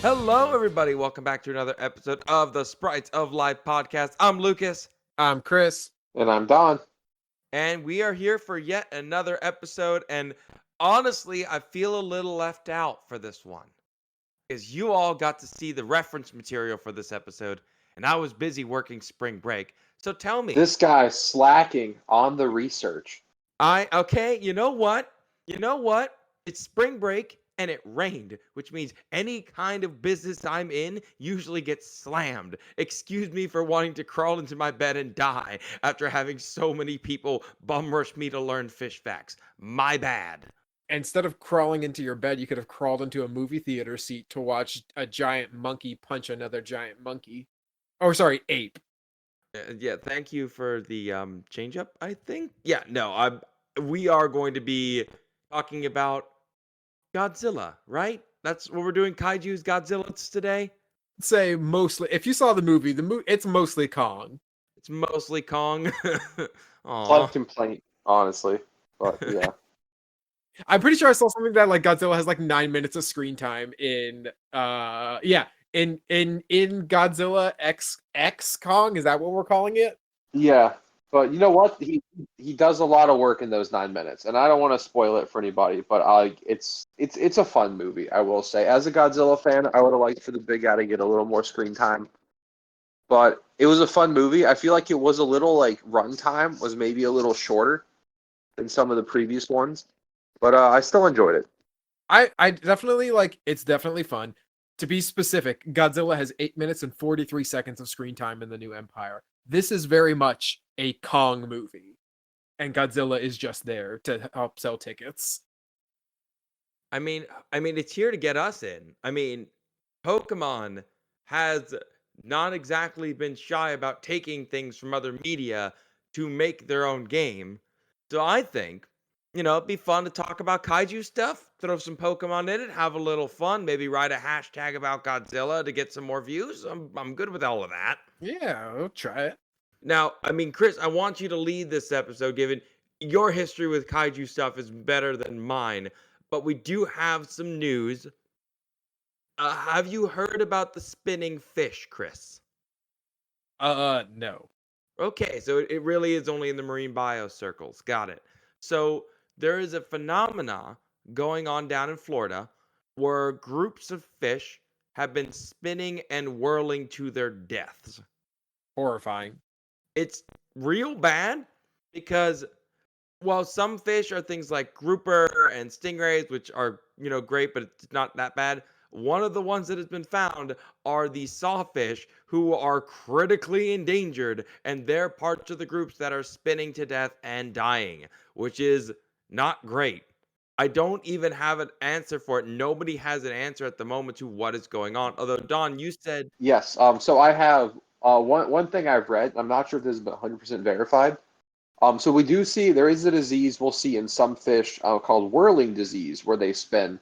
Hello, everybody. Welcome back to another episode of the Sprites of Life podcast. I'm Lucas, I'm Chris. And I'm Don. and we are here for yet another episode. And honestly, I feel a little left out for this one because you all got to see the reference material for this episode, and I was busy working spring break. So tell me, This guy's slacking on the research. you know what? You know what? It's spring break and it rained, which means any kind of business I'm in usually gets slammed. Excuse me for wanting to crawl into my bed and die after having so many people bum rush me to learn fish facts. My bad. Instead of crawling into your bed, you could have crawled into a movie theater seat to watch a giant monkey punch another giant monkey. Oh, sorry, ape. Yeah, thank you for the change up, I think. Yeah, no, we are going to be talking about Godzilla, right? That's what we're doing. Kaiju's Godzilla today. Say mostly. If you saw the movie, it's mostly Kong. It's mostly Kong. Slight Aw. complaint, honestly. But yeah. I'm pretty sure I saw something that like Godzilla has like 9 minutes of screen time in in Godzilla X Kong. Is that what we're calling it? Yeah. But you know what? He does a lot of work in those 9 minutes. And I don't want to spoil it for anybody, but it's a fun movie, I will say. As a Godzilla fan, I would have liked for the big guy to get a little more screen time. But it was a fun movie. I feel like it was a little like runtime was maybe a little shorter than some of the previous ones. But I still enjoyed it. I definitely like it's definitely fun. To be specific, Godzilla has 8 minutes and 43 seconds of screen time in the new Empire. This is very much a Kong movie. And Godzilla is just there to help sell tickets. I mean, it's here to get us in. I mean, Pokemon has not exactly been shy about taking things from other media to make their own game. So I think, it'd be fun to talk about kaiju stuff, throw some Pokemon in it, have a little fun, maybe write a hashtag about Godzilla to get some more views. I'm good with all of that. Yeah, we'll try it. Now, I mean, Chris, I want you to lead this episode, given your history with kaiju stuff is better than mine. But we do have some news. Have you heard about the spinning fish, Chris? No. Okay, so it really is only in the marine bio circles. Got it. So there is a phenomena going on down in Florida where groups of fish have been spinning and whirling to their deaths. Horrifying. It's real bad because while some fish are things like grouper and stingrays, which are, great, but it's not that bad. One of the ones that has been found are the sawfish who are critically endangered, and they're parts of the groups that are spinning to death and dying, which is not great. I don't even have an answer for it. Nobody has an answer at the moment to what is going on. Although, Don, you said, Yes. So I have one thing I've read. I'm not sure if this is 100% verified. So we do see there is a disease we'll see in some fish called whirling disease where they spin,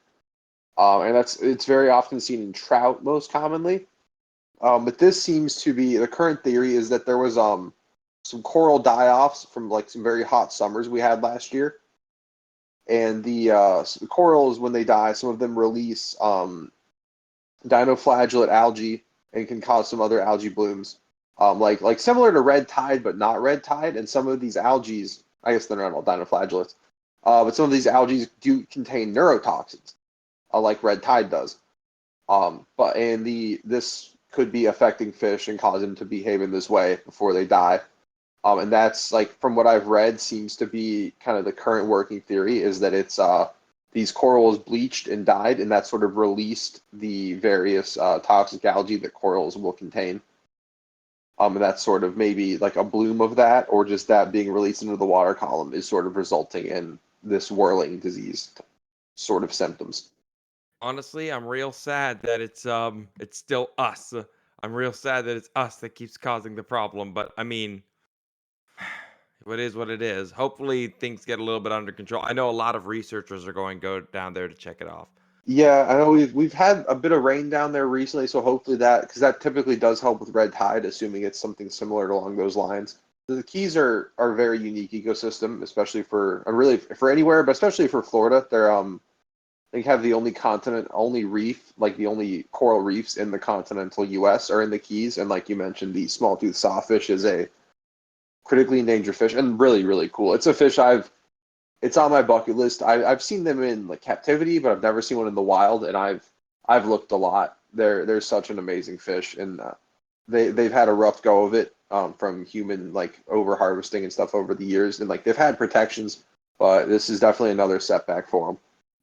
and it's very often seen in trout most commonly. But this seems to be the current theory is that there was some coral die-offs from like some very hot summers we had last year, and the corals when they die, some of them release dinoflagellate algae and can cause some other algae blooms. Like similar to red tide, but not red tide. And some of these algae, I guess they're not all dinoflagellates, but some of these algae do contain neurotoxins, like red tide does. This could be affecting fish and cause them to behave in this way before they die. And that's like from what I've read, seems to be kind of the current working theory is that it's these corals bleached and died, and that sort of released the various toxic algae that corals will contain. And that's sort of maybe like a bloom of that, or just that being released into the water column is sort of resulting in this whirling disease sort of symptoms. honestly, I'm real sad that it's still us. I'm real sad that it's us that keeps causing the problem, but I mean, it is what it is. Hopefully things get a little bit under control. I know a lot of researchers are going to go down there to check it off. Yeah, I know we've had a bit of rain down there recently, so hopefully that because that typically does help with red tide, assuming it's something similar along those lines. The Keys are a very unique ecosystem, especially for really for anywhere, but especially for Florida. They're They have the only reef, like the only coral reefs in the continental U.S. are in the Keys, and like you mentioned, the small-tooth sawfish is a critically endangered fish, and really, really cool. It's a fish it's on my bucket list. I've seen them in like captivity, but I've never seen one in the wild, and I've looked a lot. They're such an amazing fish, and they've had a rough go of it from human like over harvesting and stuff over the years, and like they've had protections, but this is definitely another setback for them.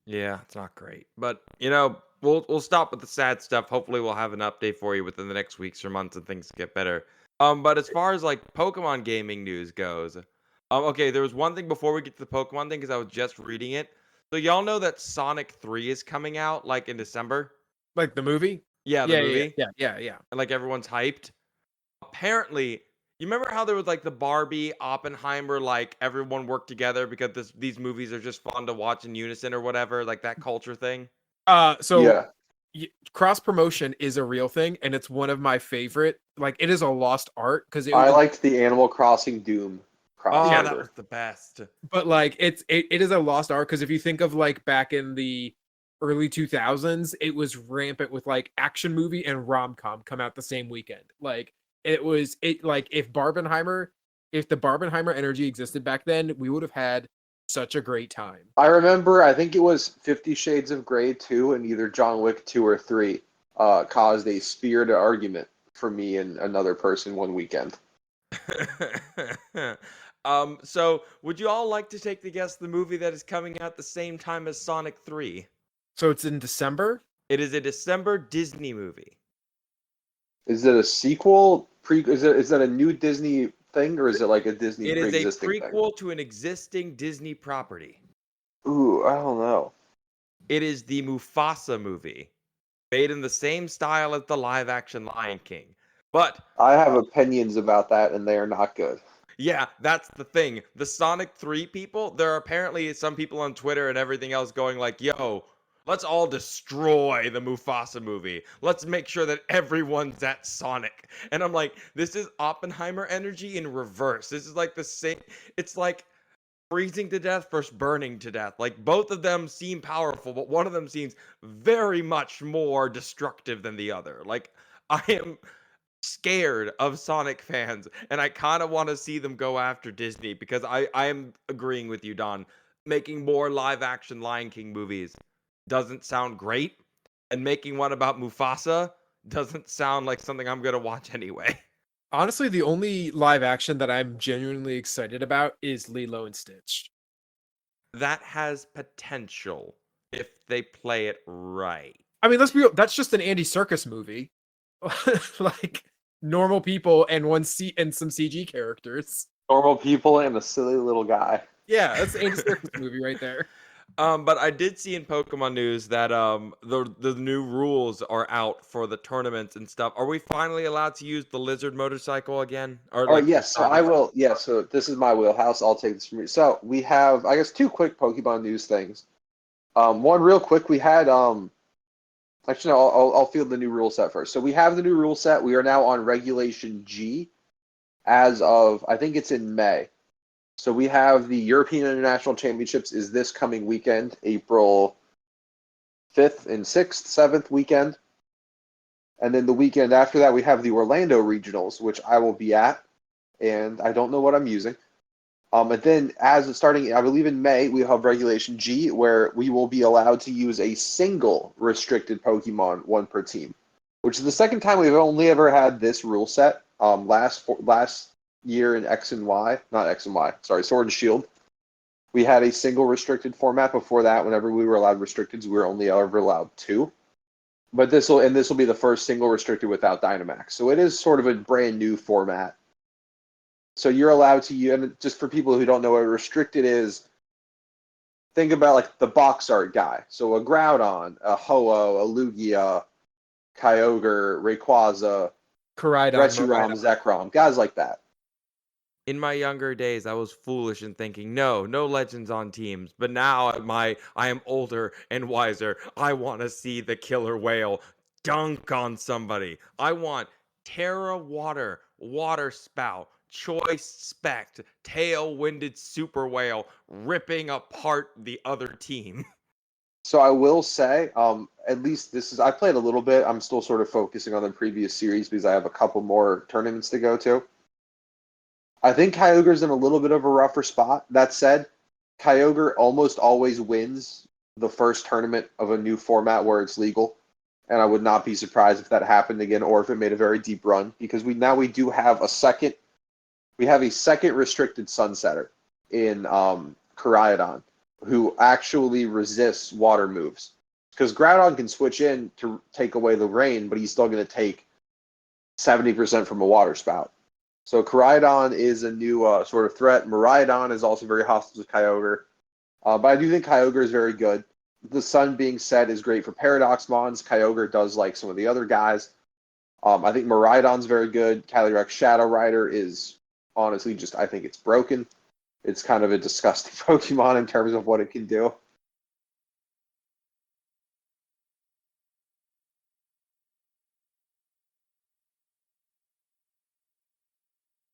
Yeah, it's not great. But, you know, we'll stop with the sad stuff. Hopefully we'll have an update for you within the next weeks or months and things get better. But as far as like Pokemon gaming news goes, okay, there was one thing before we get to the Pokemon thing because I was just reading it. So y'all know that Sonic 3 is coming out like in December? Like the movie? Yeah, the movie. Yeah. And like everyone's hyped. Apparently, you remember how there was like the Barbie, Oppenheimer, like everyone worked together because these movies are just fun to watch in unison or whatever, like that culture thing. So Yeah, cross promotion is a real thing, and it's one of my favorite. Like, it is a lost art because I liked the Animal Crossing Doom Oh, that crossover. was the best. but like it is a lost art because if you think of like back in the early 2000s, it was rampant with like action movie and rom-com come out the same weekend. Like it like if the Barbenheimer energy existed back then, we would have had such a great time. I remember, I think it was 50 Shades of Grey 2 and either John Wick 2 or 3 caused a spirited argument for me and another person one weekend. So would you all like to take the guess the movie that is coming out the same time as Sonic 3? So it's in December. It is a December Disney movie. Is it a sequel? Is that a new Disney thing or is it like a Disney It is a pre-existing thing? prequel to an existing Disney property. Ooh, I don't know. It is the Mufasa movie, made in the same style as the live action Lion King. But I have opinions about that and they are not good. yeah, that's the thing. The Sonic 3 people, there are apparently some people on Twitter and everything else going like, yo, let's all destroy the Mufasa movie. Let's make sure that everyone's at Sonic. And I'm like, this is Oppenheimer energy in reverse. This is like the same. It's like freezing to death versus burning to death. Like both of them seem powerful, but one of them seems very much more destructive than the other. Like I am scared of Sonic fans, and I kind of want to see them go after Disney because I am agreeing with you, Don. Making more live action Lion King movies doesn't sound great, and making one about Mufasa doesn't sound like something I'm gonna watch anyway. Honestly, the only live action that I'm genuinely excited about is Lilo and Stitch. That has potential if they play it right. I mean, let's be real, that's just an Andy Serkis movie. Like normal people and and some CG characters. Normal people and a silly little guy. Yeah, that's the Andy Serkis movie right there. But I did see in Pokemon news that the new rules are out for the tournaments and stuff. Are we finally allowed to use the lizard motorcycle again? Or Oh like yes, so I will. Yeah, so this is my wheelhouse. I'll take this from you. So we have, I guess, two quick Pokemon news things. One real quick. We had actually no, I'll field the new rule set first. So we have the new rule set. We are now on Regulation G, as of I think it's in May. So we have the European International Championships is this coming weekend, April 5th and 6th, 7th weekend. And then the weekend after that, we have the Orlando Regionals, which I will be at, and I don't know what I'm using. And then as it's starting, I believe in May, we have Regulation G, where we will be allowed to use a single restricted Pokemon, one per team, which is the second time we've only ever had this rule set. Last year in X and Y, not X and Y, sorry, Sword and Shield, we had a single restricted format. Before that, whenever we were allowed restricteds, we were only ever allowed two. But this will be the first single restricted without Dynamax. So it is sort of a brand new format. So you're allowed to use, and just for people who don't know what restricted is, think about like the box art guy. So a Groudon, a Ho-Oh, a Lugia, Kyogre, Rayquaza, Koraidon, Reshiram, Zekrom, guys like that. in my younger days, I was foolish in thinking, no legends on teams. But now I am older and wiser. I want to see the killer whale dunk on somebody. I want Terra Water Spout, Choice Spect, Tail-Winded Super Whale ripping apart the other team. So I will say, at least I played a little bit. I'm still sort of focusing on the previous series because I have a couple more tournaments to go to. I think Kyogre's in a little bit of a rougher spot. That said, Kyogre almost always wins the first tournament of a new format where it's legal. And I would not be surprised if that happened again or if it made a very deep run because we do have a second restricted Sunsetter in Koraidon who actually resists water moves. Because Groudon can switch in to take away the rain, but he's still going to take 70% from a water spout. So Koraidon is a new sort of threat. Miraidon is also very hostile to Kyogre. But I do think Kyogre is very good. The sun being set is great for Paradox Mons. Kyogre does like some of the other guys. I think Miraidon's very good. Calyrex Shadow Rider is honestly just, I think it's broken. It's kind of a disgusting Pokemon in terms of what it can do.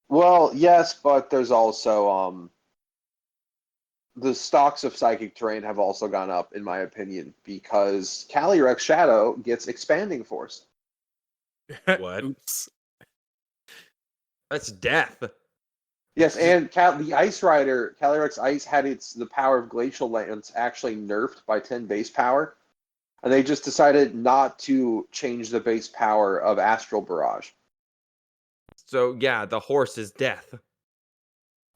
Well, yes, but there's also the stocks of Psychic Terrain have also gone up, in my opinion, because Calyrex Shadow gets Expanding Force. What? Oops. That's death. Yes, and the Ice Rider, Calyrex Ice, had the power of Glacial Lance actually nerfed by 10 base power, and they just decided not to change the base power of Astral Barrage. So yeah, the horse is death.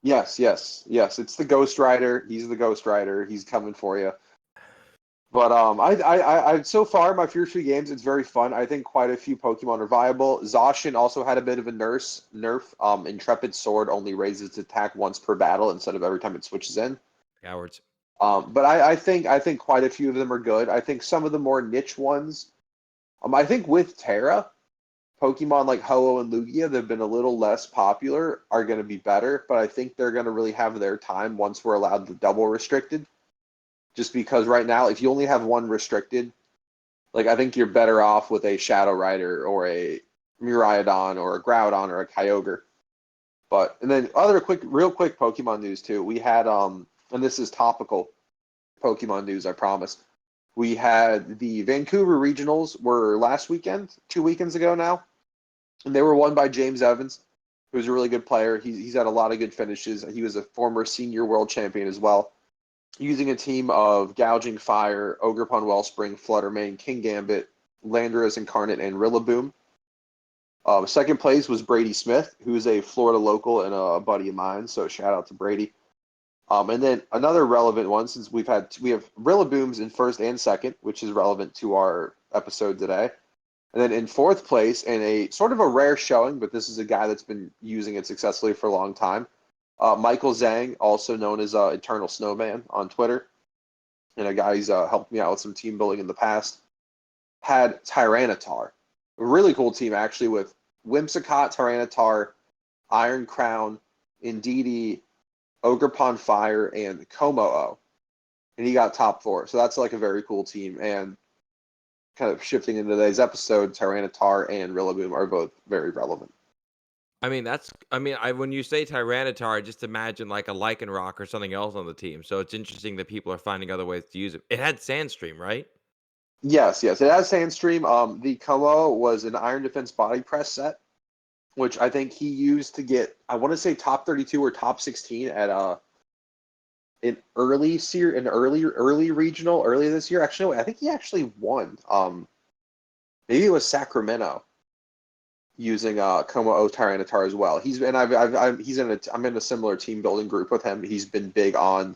Yes. It's the Ghost Rider. He's the Ghost Rider. He's coming for you. But I so far my first few games, it's very fun. I think quite a few Pokemon are viable. Zacian also had a bit of a nerf. Intrepid Sword only raises its attack once per battle instead of every time it switches in. Cowards. But I think quite a few of them are good. I think some of the more niche ones. I think with Terra, Pokemon like Ho-Oh and Lugia that have been a little less popular are going to be better. But I think they're going to really have their time once we're allowed the double restricted. Just because right now, if you only have one restricted, like I think you're better off with a Shadow Rider or a Miraidon or a Groudon or a Kyogre. And then real quick Pokemon news too. We had and this is topical Pokemon news, I promise. We had the Vancouver Regionals were last weekend, 2 weekends ago now, and they were won by James Evans, who's a really good player. He's had a lot of good finishes. He was a former senior world champion as well. Using a team of Gouging Fire, Ogerpon Wellspring, Fluttermane, King Gambit, Landorus Incarnate, and Rillaboom. Second place was Brady Smith, who's a Florida local and a buddy of mine, so shout out to Brady. And then another relevant one, since we have Rillabooms in first and second, which is relevant to our episode today. And then in fourth place, and a sort of a rare showing, but this is a guy that's been using it successfully for a long time, Michael Zhang, also known as Eternal Snowman on Twitter, and a guy who's helped me out with some team building in the past, had Tyranitar. A really cool team, actually, with Whimsicott, Tyranitar, Iron Crown, Indeedee, Ogerpon Fire, and Komo-O. And he got top 4. So that's like a very cool team. And kind of shifting into today's episode, Tyranitar and Rillaboom are both very relevant. When you say Tyranitar, I just imagine like a Lycanroc or something else on the team. So it's interesting that people are finding other ways to use it. It had Sandstream, right? Yes. It has Sandstream. The Komo was an Iron Defense Body Press set, which I think he used to get, I want to say top 32 or top 16 at an early regional earlier this year. Actually, no, I think he actually won. Maybe it was Sacramento using Komo-O Tyranitar as well. I'm in a similar team building group with him. He's been big on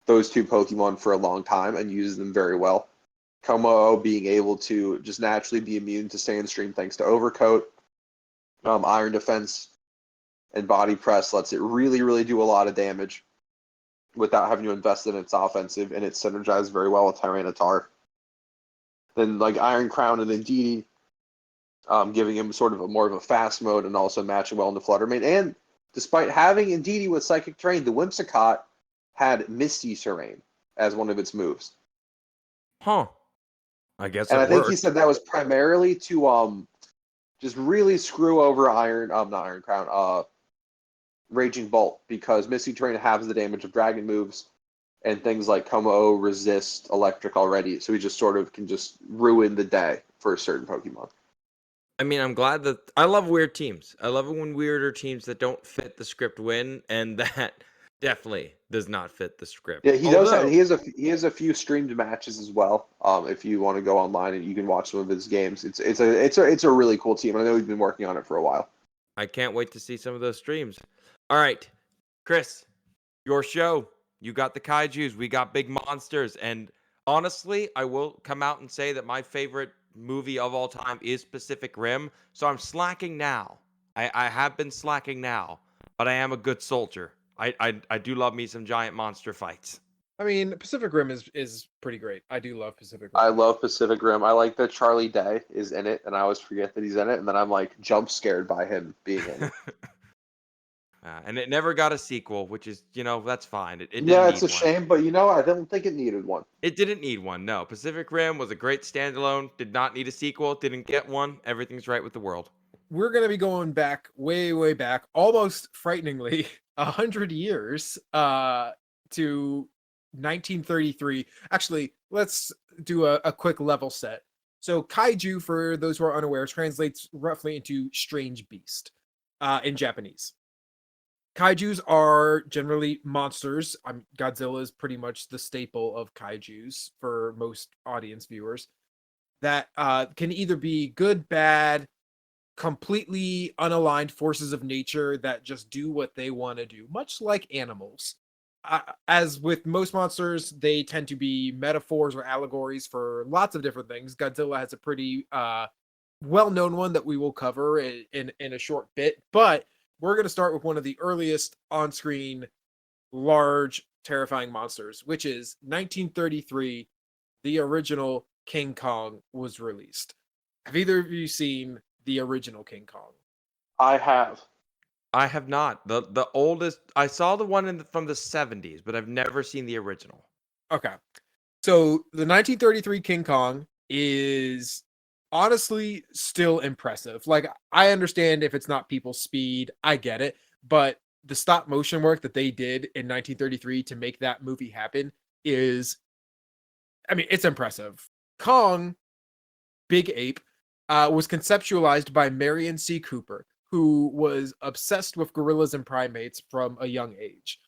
those two Pokemon for a long time and uses them very well. Komo-O being able to just naturally be immune to Sandstream thanks to Overcoat. Iron Defense and Body Press lets it really, really do a lot of damage without having to invest in its offensive, and it synergizes very well with Tyranitar. Then like Iron Crown and Indeedee, giving him sort of more of a fast mode and also matching well into Fluttermane. And despite having Indeedee with Psychic Terrain, the Whimsicott had Misty Terrain as one of its moves. Huh. I guess And it I think worked. he said that was primarily to just really screw over Raging Bolt, because Misty Terrain halves the damage of Dragon moves, and things like Como resist electric already, so he just sort of can just ruin the day for a certain Pokemon. I mean, I'm glad that I love weird teams. I love it when weirder teams that don't fit the script win, and that definitely does not fit the script. Yeah, he does, and Although he has a few streamed matches as well. If you want to go online and you can watch some of his games, it's a really cool team. I know we've been working on it for a while. I can't wait to see some of those streams. All right, Chris, your show. You got the kaijus, we got big monsters, and honestly, I will come out and say that my favorite movie of all time is Pacific Rim. So I'm slacking now. I have been slacking now, but I am a good soldier. I do love me some giant monster fights. I mean, Pacific Rim is pretty great. I do love Pacific Rim. I love Pacific Rim. I like that Charlie Day is in it, and I always forget that he's in it, and then I'm like jump scared by him being in it. And it never got a sequel, which is, that's fine. It didn't Yeah, need it's a one. shame, but I don't think it needed one. It didn't need one. No, Pacific Rim was a great standalone. Did not need a sequel. Didn't get one. Everything's right with the world. We're gonna be going back way, way back, almost frighteningly 100 years, to 1933. Actually, let's do a quick level set. So kaiju, for those who are unaware, translates roughly into strange beast in Japanese. Kaijus are generally monsters. Godzilla is pretty much the staple of kaijus for most audience viewers. That can either be good, bad, completely unaligned forces of nature that just do what they want to do, much like animals. As with most monsters, they tend to be metaphors or allegories for lots of different things. Godzilla has a pretty well-known one that we will cover in a short bit, but we're going to start with one of the earliest on-screen large terrifying monsters, which is 1933. The original King Kong was released. Have either of you seen the original King Kong? I have. I have not. The oldest I saw the one from the 70s, but I've never seen the original. Okay. So the 1933 King Kong is honestly still impressive. Like, I understand if it's not people's speed, I get it, but the stop motion work that they did in 1933 to make that movie happen is, I mean, it's impressive. Kong, Big Ape, was conceptualized by Marion C. Cooper, who was obsessed with gorillas and primates from a young age.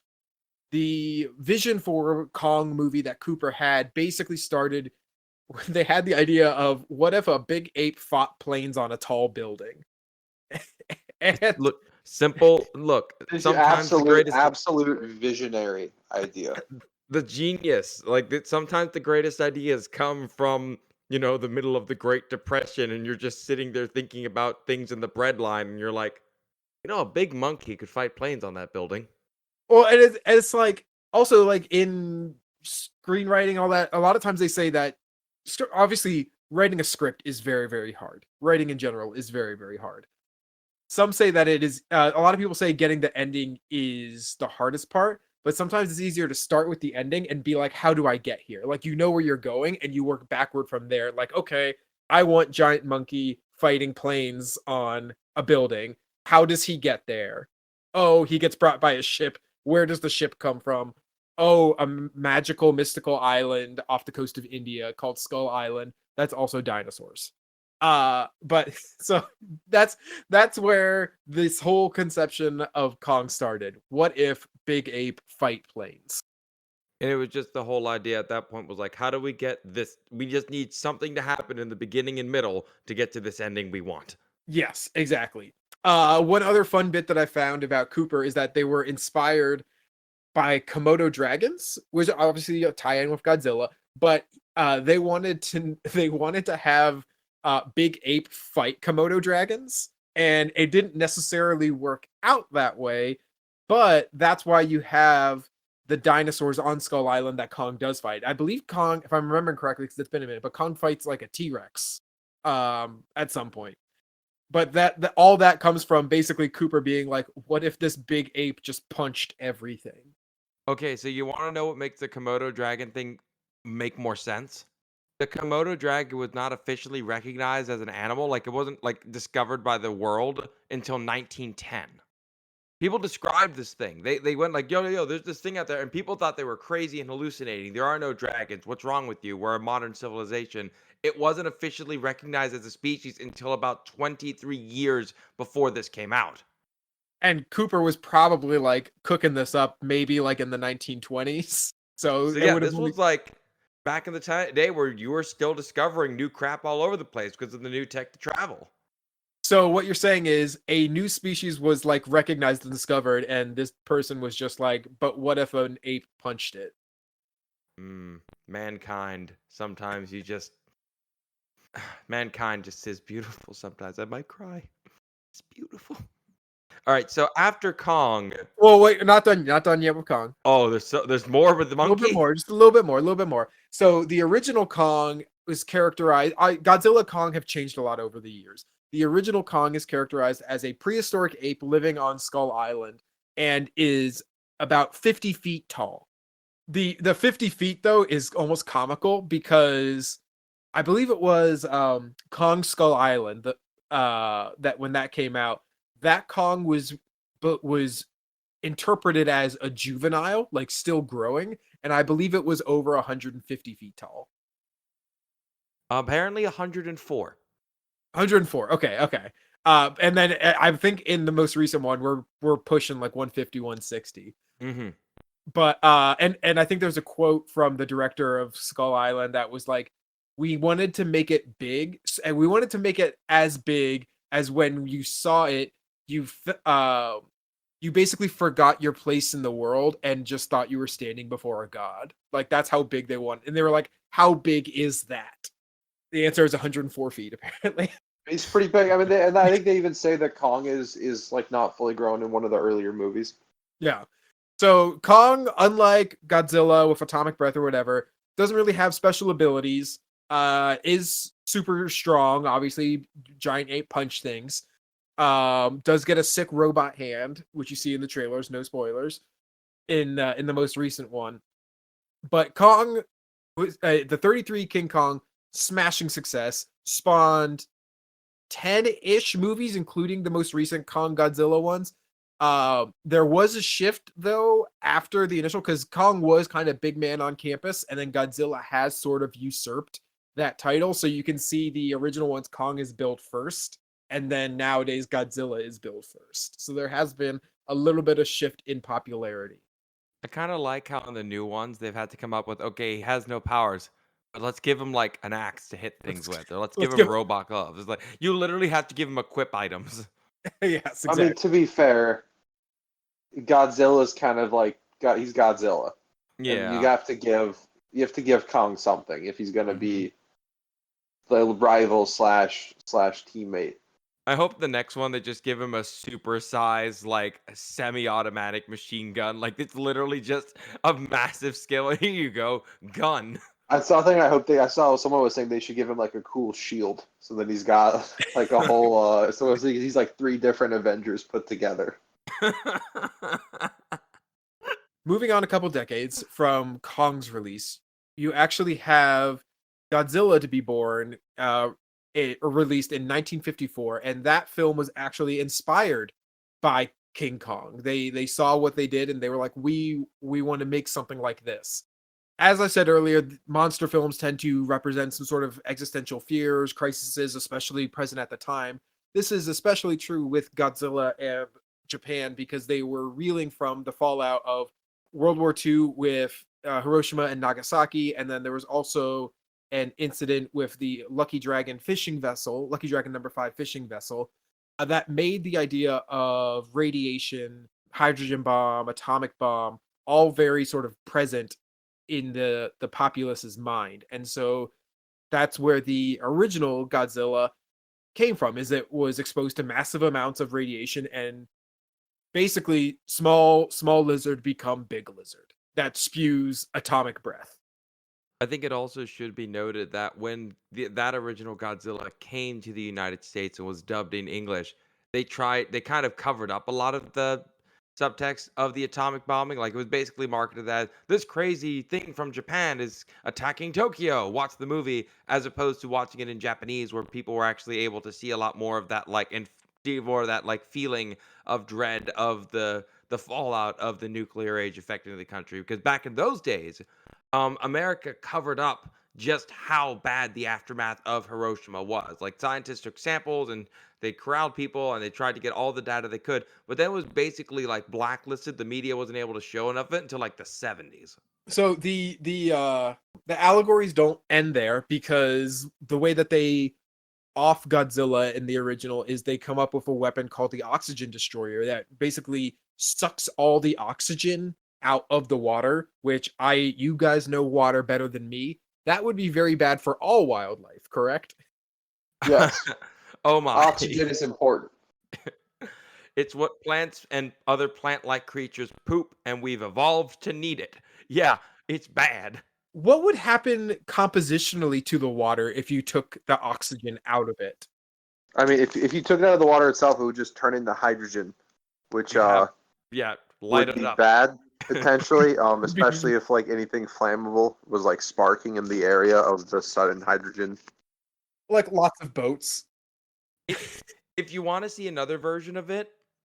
The vision for Kong movie that Cooper had basically started when they had the idea of what if a big ape fought planes on a tall building. And Look, simple. Look, It's sometimes the greatest, absolute visionary idea. the genius, sometimes the greatest ideas come from the middle of the Great Depression, and you're just sitting there thinking about things in the bread line, and you're like, a big monkey could fight planes on that building. well, and it's like also like in screenwriting, all that. A lot of times they say that obviously writing a script is very, very hard. Writing in general is very, very hard. Some say that it is. A lot of people say getting the ending is the hardest part, but sometimes it's easier to start with the ending and be like, how do I get here? Like, you know where you're going and you work backward from there. Like, okay, I want giant monkey fighting planes on a building. How does he get there? Oh, he gets brought by a ship. Where does the ship come from? Oh, a magical, mystical island off the coast of India called Skull Island. That's also dinosaurs. But so that's where this whole conception of Kong started. What if Big Ape fight planes? And it was just the whole idea at that point was like, how do we get this? We just need something to happen in the beginning and middle to get to this ending we want. Yes, exactly. One other fun bit that I found about Cooper is that they were inspired by Komodo dragons, which are obviously a tie-in with Godzilla, but they wanted to have Big Ape fight Komodo dragons, and it didn't necessarily work out that way, but that's why you have the dinosaurs on Skull Island that Kong does fight. I believe Kong, if I'm remembering correctly, because it's been a minute, but Kong fights like a T-Rex at some point. But that all that comes from basically Cooper being like, what if this big ape just punched everything? Okay, so you want to know what makes the Komodo dragon thing make more sense? The Komodo dragon was not officially recognized as an animal. Like, it wasn't like discovered by the world until 1910. People described this thing. They went like, "Yo, yo, yo, there's this thing out there," and people thought they were crazy and hallucinating. There are no dragons. What's wrong with you? We're a modern civilization. It wasn't officially recognized as a species until about 23 years before this came out. And Cooper was probably like cooking this up maybe like in the 1920s. So So it yeah, would have this only. was like back in the day where you were still discovering new crap all over the place because of the new tech to travel. So what you're saying is a new species was like recognized and discovered, and this person was just like, but what if an ape punched it? Mankind. Sometimes you just mankind just is beautiful. Sometimes I might cry. It's beautiful. All right, so after Kong, Well, wait, not done yet with Kong. oh, there's more with the A little bit monkey. more, just a little bit more. So the original Kong was characterized. Godzilla Kong have changed a lot over the years. The original Kong is characterized as a prehistoric ape living on Skull Island and is about 50 feet tall. The 50 feet though is almost comical because I believe it was Kong Skull Island that when that came out, that Kong was interpreted as a juvenile, like still growing, and I believe it was over 150 feet tall. Apparently 104. 104. Okay. And then I think in the most recent one, we're pushing like 150, 160. Mm-hmm. But and I think there's a quote from the director of Skull Island that was like, we wanted to make it big, and we wanted to make it as big as when you saw it, you basically forgot your place in the world and just thought you were standing before a god. Like that's how big they want. And they were like, how big is that? The answer is 104 feet, apparently. He's pretty big. I mean, and I think they even say that Kong is like not fully grown in one of the earlier movies. Yeah. So Kong, unlike Godzilla with atomic breath or whatever, doesn't really have special abilities. Is super strong, obviously, giant ape punch things. Does get a sick robot hand, which you see in the trailers, no spoilers, in the most recent one. But Kong was the 33 King Kong smashing success, spawned 10-ish movies, including the most recent Kong Godzilla ones. There was a shift though after the initial, because Kong was kind of big man on campus, and then Godzilla has sort of usurped that title. So you can see the original ones, Kong is built first, and then nowadays Godzilla is built first. So there has been a little bit of shift in popularity. I kind of like how in the new ones they've had to come up with, okay, he has no powers, but let's give him like an axe to hit things with, or let's give Let's him give robot gloves. It's like you literally have to give him equip items. yes, I mean, exactly. to be fair, Godzilla's kind of like he's Godzilla, and Yeah. you have to give Kong something if he's gonna Mhm. be the rival slash teammate. I hope the next one they just give him a supersized, like semi-automatic machine gun. Like it's literally just a massive scale. Here you go, gun. I saw a thing. I saw someone was saying they should give him like a cool shield, so that he's got like a whole. So he's like 3 different Avengers put together. Moving on a couple decades from Kong's release, you actually have Godzilla to be born, released in 1954, and that film was actually inspired by King Kong. They saw what they did, and they were like, we want to make something like this. As I said earlier, monster films tend to represent some sort of existential fears, crises, especially present at the time. This is especially true with Godzilla and Japan because they were reeling from the fallout of World War II with Hiroshima and Nagasaki, and then there was also an incident with the Lucky Dragon fishing vessel, Lucky Dragon number 5 fishing vessel, that made the idea of radiation, hydrogen bomb, atomic bomb, all very sort of present in the populace's mind. And so that's where the original Godzilla came from, is it was exposed to massive amounts of radiation, and basically small lizard become big lizard that spews atomic breath. I think it also should be noted that when that original Godzilla came to the United States and was dubbed in English, they kind of covered up a lot of the subtext of the atomic bombing. Like it was basically marketed as this crazy thing from Japan is attacking Tokyo. Watch the movie, as opposed to watching it in Japanese, where people were actually able to see a lot more of that like more of that like feeling of dread of the fallout of the nuclear age affecting the country. Because back in those days, America covered up just how bad the aftermath of Hiroshima was. Like scientists took samples and they corralled people and they tried to get all the data they could, but that was basically like blacklisted. The media wasn't able to show enough of it until like the 70s. So the allegories don't end there, because the way that they off Godzilla in the original is they come up with a weapon called the Oxygen Destroyer that basically sucks all the oxygen out of the water, which you guys know water better than me. That would be very bad for all wildlife, correct? Yes. Oh my. Oxygen is important. It's what plants and other plant-like creatures poop, and we've evolved to need it. Yeah, it's bad. What would happen compositionally to the water if you took the oxygen out of it? I mean, if you took it out of the water itself, it would just turn into hydrogen, which Yeah, light would it be up. bad potentially, especially if like anything flammable was like sparking in the area of the sudden hydrogen. Like lots of boats. If you want to see another version of it,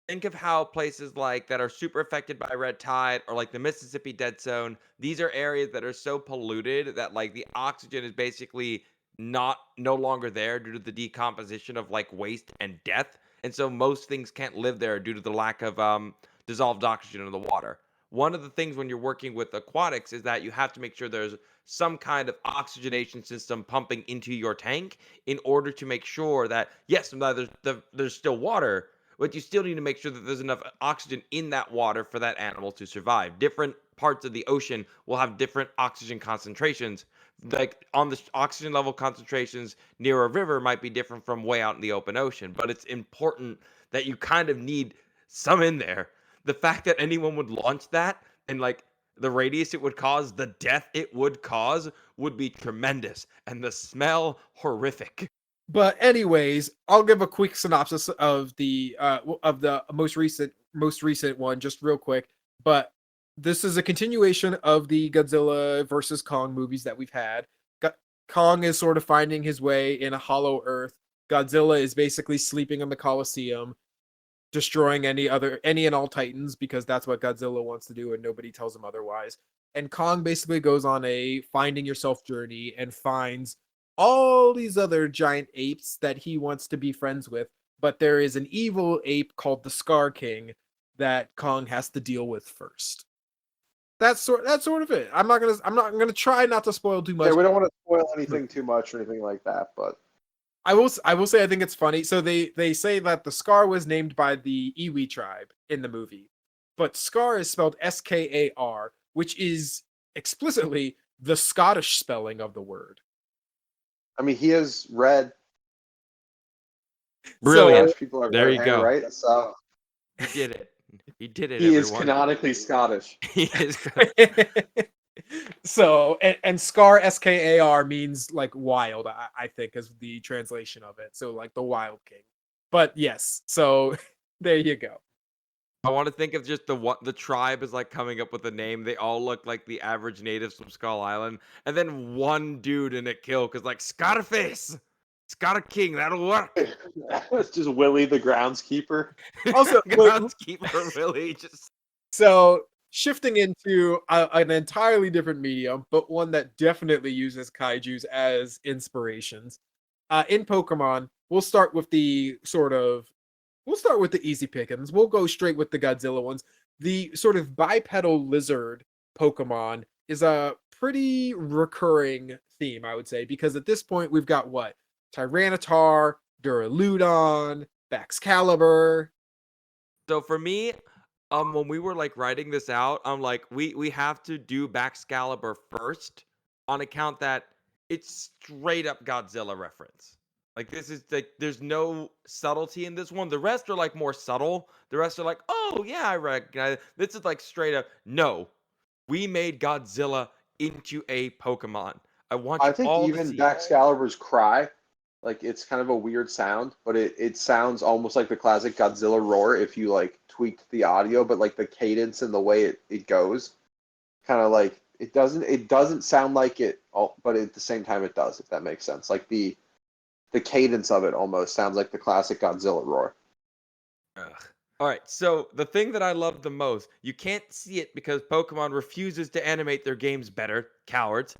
think of how places like that are super affected by red tide or like the Mississippi Dead Zone, these are areas that are so polluted that like the oxygen is basically no longer there due to the decomposition of like waste and death. And so most things can't live there due to the lack of dissolved oxygen in the water. One of the things when you're working with aquatics is that you have to make sure there's some kind of oxygenation system pumping into your tank in order to make sure that yes, there's still water, but you still need to make sure that there's enough oxygen in that water for that animal to survive. Different parts of the ocean will have different oxygen concentrations. Like on the oxygen level concentrations near a river might be different from way out in the open ocean, but it's important that you kind of need some in there. The fact that anyone would launch that and like the radius it would cause, the death it would cause would be tremendous, and the smell horrific. But anyways, I'll give a quick synopsis of the most recent one, just real quick. But this is a continuation of the Godzilla versus Kong movies that we've had. Kong is sort of finding his way in a hollow earth. Godzilla is basically sleeping in the Coliseum, destroying any and all titans, because that's what Godzilla wants to do and nobody tells him otherwise. And Kong basically goes on a finding yourself journey and finds all these other giant apes that he wants to be friends with, but there is an evil ape called the Scar King that Kong has to deal with first. That's sort of it. I'm not gonna try not to spoil too much. Yeah, we don't want to spoil anything too much or anything like that, but I will say I think it's funny. So they say that the Scar was named by the Iwi tribe in the movie, but Scar is spelled Skar, which is explicitly the Scottish spelling of the word. I mean, he is red. Brilliant. Scottish people are There you red, go. right? So He did it. He did it. he is everyone. canonically Scottish. He is. So and Scar Skar means like wild, I think is the translation of it. So like the Wild King. But yes, so there you go. I want to think of just the tribe is like coming up with a name. They all look like the average natives from Skull Island, and then one dude in it kill because like Scarface, Scar King, that'll work. It's just Willie the groundskeeper. Also, groundskeeper Willie just. So shifting into an entirely different medium, but one that definitely uses kaijus as inspirations. In Pokemon, we'll start with the easy pickings. We'll go straight with the Godzilla ones. The sort of bipedal lizard Pokemon is a pretty recurring theme, I would say, because at this point we've got what? Tyranitar, Duraludon, Baxcalibur. So for me, when we were like writing this out, I'm like, we have to do Baxcalibur first on account that it's straight up Godzilla reference. Like this is like there's no subtlety in this one. The rest are like more subtle. The rest are like, oh yeah, I recognize it. This is like straight up. No, we made Godzilla into a Pokemon. I think all even to see. Baxcalibur's cry, like it's kind of a weird sound, but it sounds almost like the classic Godzilla roar if you like tweaked the audio, but like the cadence and the way it goes, kind of like it doesn't sound like it, but at the same time it does, if that makes sense. Like the cadence of it almost sounds like the classic Godzilla roar. Ugh. All right, so the thing that I love the most, you can't see it because Pokemon refuses to animate their games better, cowards.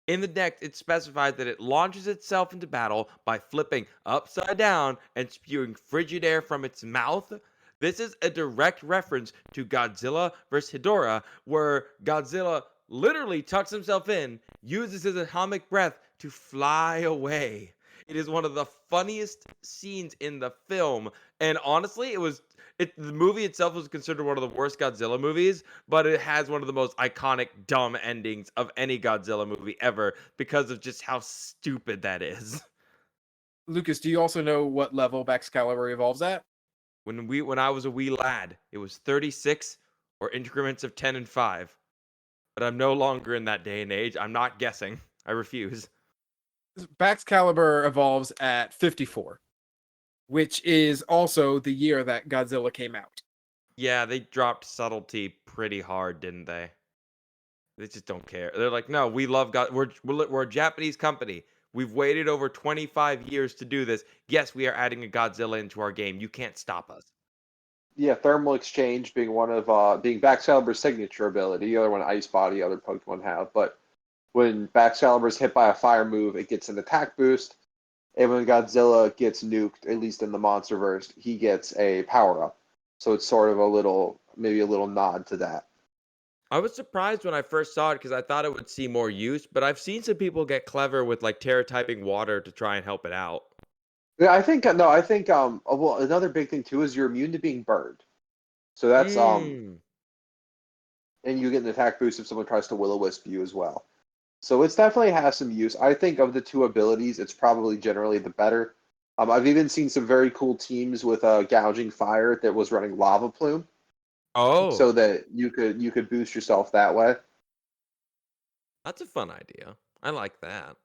In the deck, it specifies that it launches itself into battle by flipping upside down and spewing frigid air from its mouth. This is a direct reference to Godzilla vs. Hedorah, where Godzilla literally tucks himself in, uses his atomic breath to fly away. It is one of the funniest scenes in the film, and honestly, the movie itself was considered one of the worst Godzilla movies, but it has one of the most iconic dumb endings of any Godzilla movie ever because of just how stupid that is. Lucas, do you also know what level Excalibur evolves at? When I was a wee lad, it was 36 or increments of 10 and 5. But I'm no longer in that day and age. I'm not guessing. I refuse. Excalibur evolves at 54, which is also the year that Godzilla came out. Yeah, they dropped subtlety pretty hard, didn't they? They just don't care. They're like, no, we love God. We're a Japanese company. We've waited over 25 years to do this. Yes, we are adding a Godzilla into our game. You can't stop us. Yeah, thermal exchange being one of being Baxcalibur's signature ability. The other one, Ice Body, other Pokemon have. But when Baxcalibur is hit by a fire move, it gets an attack boost. And when Godzilla gets nuked, at least in the Monsterverse, he gets a power up. So it's sort of maybe a little nod to that. I was surprised when I first saw it because I thought it would see more use, but I've seen some people get clever with like Terra typing water to try and help it out. Yeah, I think no, I think well, another big thing too is you're immune to being burned. So that's Mm. and you get an attack boost if someone tries to Will-O-Wisp you as well. So it's definitely has some use. I think of the two abilities, it's probably generally the better. I've even seen some very cool teams with gouging fire that was running lava plume, Oh, so that you could boost yourself that way. that's a fun idea. I like that.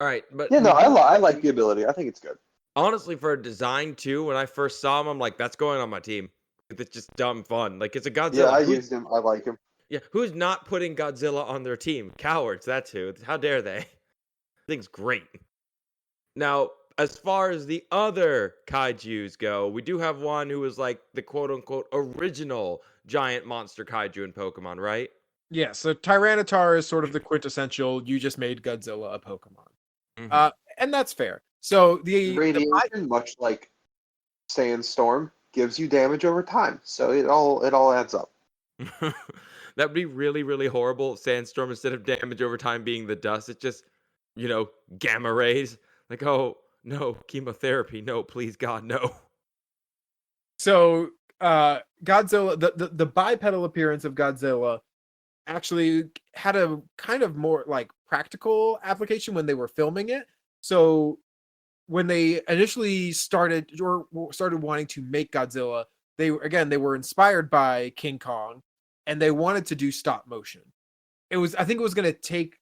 All right, but Yeah, no, we do I like the ability. I think it's good. honestly for a design too. When I first saw him, I'm like, that's going on my team. It's just dumb fun. Like it's a Yeah, I Godzilla. used him. I like him. Who's not putting Godzilla on their team? Cowards. That's who. How dare they? Thing's great. Now, as far as the other kaijus go, we do have one who is like the quote unquote original giant monster kaiju in Pokemon, right? Yeah, so Tyranitar is sort of the quintessential, you just made Godzilla a Pokemon. Hmm. And that's fair. So Radiation, much like Sandstorm, gives you damage over time. So it all adds up. That would be really, really horrible. Sandstorm, instead of damage over time being the dust, it's just, gamma rays. Like, oh, no, chemotherapy. No, please, God, no. so Godzilla, the bipedal appearance of Godzilla actually had a kind of more like practical application when they were filming it. So when they initially started wanting to make Godzilla, they were inspired by King Kong, and they wanted to do stop motion. I think it was going to take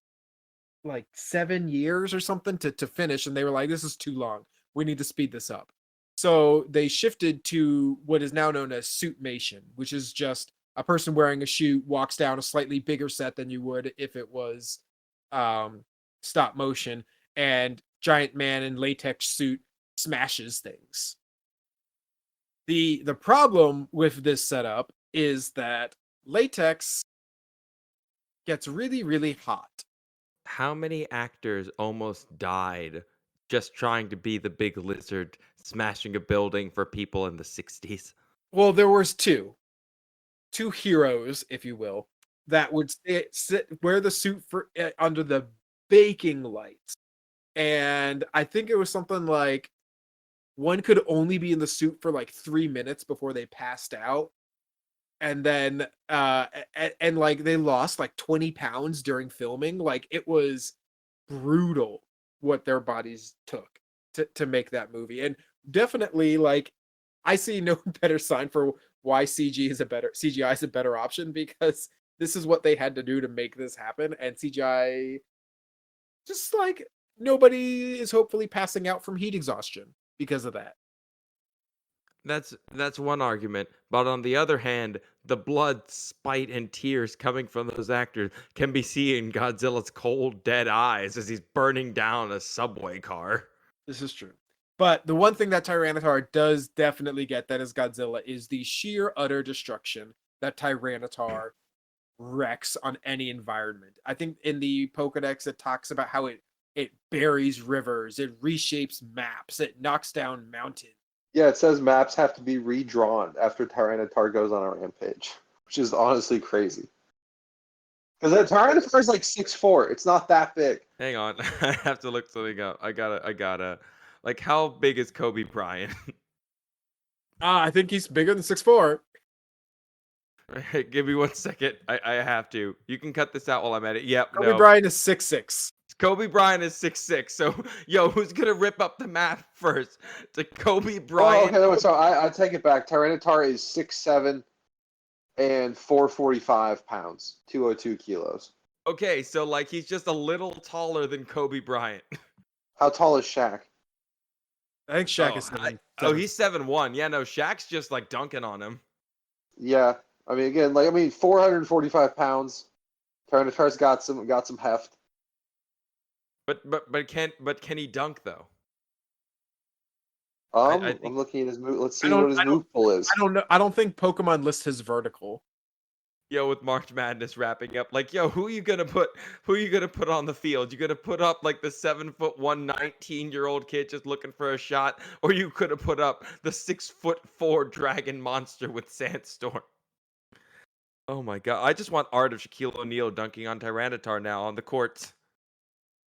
like 7 years or something to finish, and they were like, this is too long. We need to speed this up. So they shifted to what is now known as suitmation, which is just a person wearing a suit walks down a slightly bigger set than you would if it was stop motion, and giant man in latex suit smashes things. The problem with this setup is that latex gets really, really hot. How many actors almost died just trying to be the big lizard smashing a building for people in the 60s? Well, there was two heroes, if you will, that would wear the suit for under the baking lights. And I think it was something like one could only be in the suit for like 3 minutes before they passed out. And then and like they lost like 20 pounds during filming. Like it was brutal what their bodies took to make that movie. And definitely like I see no better sign for why CGI is a better option, because this is what they had to do to make this happen. And CGI, just like nobody is hopefully passing out from heat exhaustion because of that. That's one argument, but on the other hand, the blood, spite, and tears coming from those actors can be seen in Godzilla's cold, dead eyes as he's burning down a subway car. This is true. But the one thing that Tyranitar does definitely get that is Godzilla is the sheer utter destruction that Tyranitar wrecks on any environment. I think in the Pokedex it talks about how it buries rivers, it reshapes maps, it knocks down mountains. Yeah, it says maps have to be redrawn after Tyranitar goes on a rampage, which is honestly crazy. Because that Tyranitar is like 6'4". It's not that big. Hang on, I have to look something up. I gotta. Like, how big is Kobe Bryant? I think he's bigger than 6'4". Give me 1 second. I have to. You can cut this out while I'm at it. Yep. Kobe No. Bryant is 6'6". Kobe Bryant is 6'6". So, yo, who's gonna rip up the map first? To Kobe Bryant. Oh, okay, no, so I take it back. Tyranitar is 6'7" and 445 pounds, 202 kilos. Okay, so like he's just a little taller than Kobe Bryant. How tall is Shaq? I think Shaq is 7. He's 7'1". Yeah, no, Shaq's just like dunking on him. Yeah, I mean, again, 445 pounds. Tyranitar's got some heft. But can he dunk though? I'm think- looking at his move. Let's see I don't- what his I don't- move pull is. I don't know. I don't think Pokemon lists his vertical. Yo, with March Madness wrapping up, like, yo, who are you gonna put on the field? You gonna put up like the 7'1", 19-year-old kid just looking for a shot, or you could have put up the 6'4" dragon monster with Sandstorm? Oh my god, I just want art of Shaquille O'Neal dunking on Tyranitar now on the courts.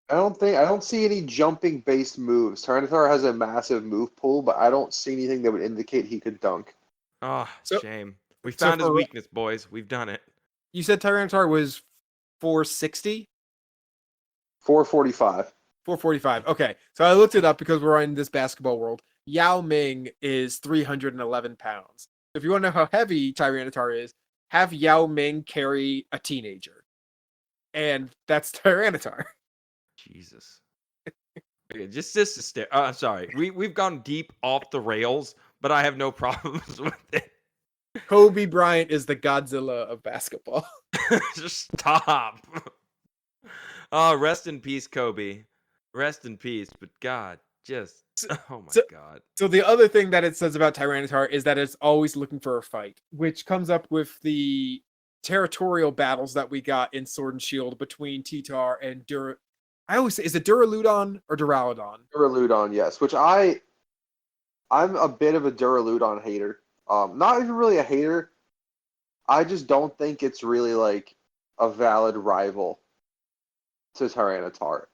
I don't see any jumping based moves. Tyranitar has a massive move pool, but I don't see anything that would indicate he could dunk. Oh, So- shame. We so found his for- weakness, boys. We've done it. You said Tyranitar was 460? 445. 445. Okay. So I looked it up because we're in this basketball world. Yao Ming is 311 pounds. If you want to know how heavy Tyranitar is, have Yao Ming carry a teenager. And that's Tyranitar. Jesus. Okay, just to stare. Sorry. We've gone deep off the rails, but I have no problems with it. Kobe Bryant is the Godzilla of basketball. Just stop. Rest in peace, Kobe. Rest in peace. But God, just oh my God. So the other thing that it says about Tyranitar is that it's always looking for a fight, which comes up with the territorial battles that we got in Sword and Shield between Titar and I always say, is it Duraludon or Duraludon? Duraludon, yes. Which I'm a bit of a Duraludon hater. Not even really a hater. I just don't think it's really like a valid rival to Tyranitar.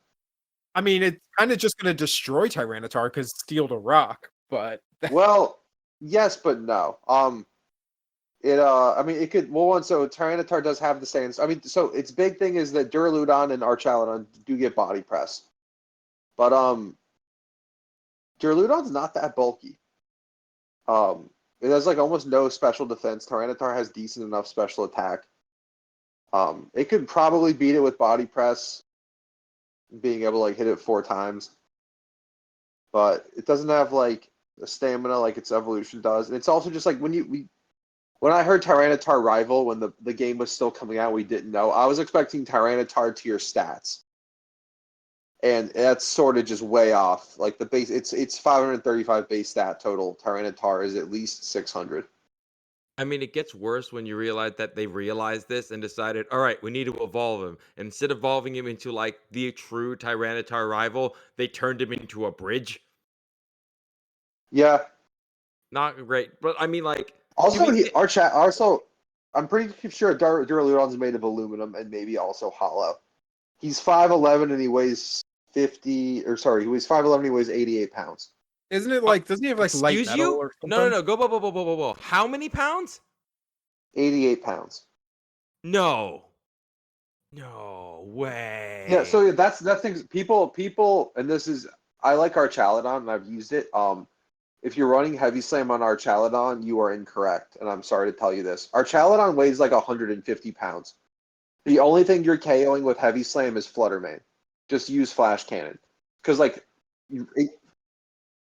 I mean, it's kind of just going to destroy Tyranitar because Steel to Rock, but Well, yes, but no. It could. Well, so Tyranitar does have the same. I mean, so its big thing is that Duraludon and Archaludon do get body press, but Duraludon's not that bulky. It has like almost no special defense. Tyranitar has decent enough special attack. It could probably beat it with body press, being able to like hit it 4 times, but it doesn't have like the stamina like its evolution does. And it's also just like when I heard Tyranitar Rival when the game was still coming out, we didn't know. I was expecting Tyranitar tier stats, and that's sort of just way off. Like the base, it's 535 base stat total. Tyranitar is at least 600. I mean, it gets worse when you realize that they realized this and decided, all right, we need to evolve him. And instead of evolving him into like the true Tyranitar rival, they turned him into a bridge. Yeah. Not great, but I mean, like. Also, I'm pretty sure Duraludon's made of aluminum and maybe also hollow. He's 5'11" and he weighs 5'11" and he weighs 88 pounds. isn't it like, doesn't he have like light Excuse metal you? or something? No. Go. How many pounds? 88 pounds. No way. Yeah, so that's things people, and this is, I like Archaludon and I've used it. If you're running Heavy Slam on Archaludon, you are incorrect, and I'm sorry to tell you this. Archaludon weighs like 150 pounds. The only thing you're KOing with Heavy Slam is Flutter Mane. Just use Flash Cannon, because like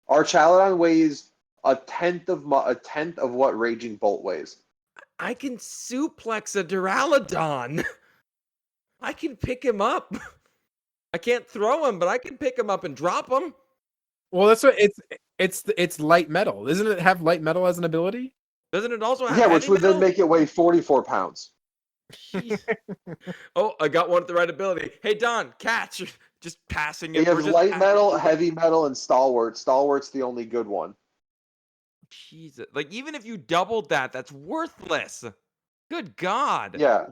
Archaludon weighs a tenth of what Raging Bolt weighs. I can suplex a Duraludon. I can pick him up. I can't throw him, but I can pick him up and drop him. Well, that's what it's light metal. Doesn't it have light metal as an ability? Doesn't it also have Yeah, which heavy would then metal? make it weigh 44 pounds. Jeez. Oh, I got one at the right ability. Hey, Don, catch! Just passing He it. We're has just light passing metal, it. heavy metal, and stalwart. Stalwart's the only good one. Jesus. Like, even if you doubled that, that's worthless. Good God. Yeah.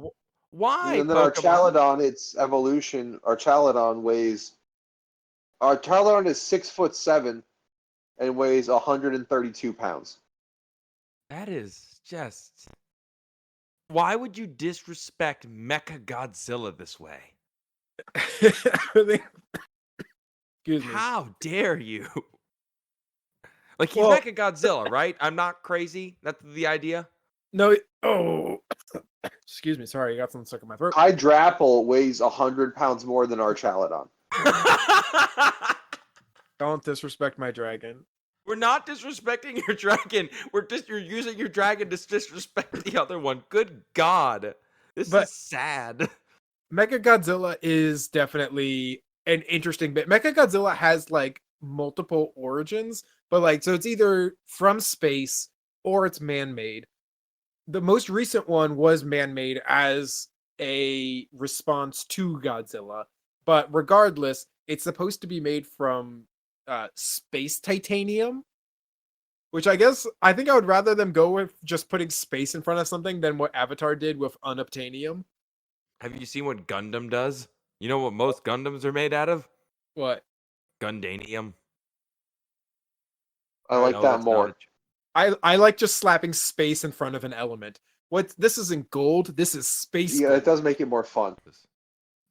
Why, And then our Pokemon? Chaladon, its evolution, our Chaladon is 6'7" and weighs 132 pounds. That is just. Why would you disrespect Mecha Godzilla this way? Excuse me. How dare you? Like, he's Well, Mecha Godzilla, right? I'm not crazy. That's the idea. no. Oh, excuse me. Sorry, I got something stuck in my throat. Hydrapple weighs 100 pounds more than our Chaladon. Don't disrespect my dragon. We're not disrespecting your dragon. You're using your dragon to disrespect the other one. Good God. This But- is sad. Mechagodzilla is definitely an interesting bit. Mechagodzilla has like multiple origins, but like so it's either from space or it's man-made. The most recent one was man-made as a response to Godzilla, but regardless, it's supposed to be made from space titanium, which I think I would rather them go with just putting space in front of something than what Avatar did with unobtainium. Have you seen what Gundam does? You know what most Gundams are made out of? What? Gundanium. I like No, that that's not more. I like just slapping space in front of an element. What this isn't gold, this is space Yeah, gold. it does make it more fun.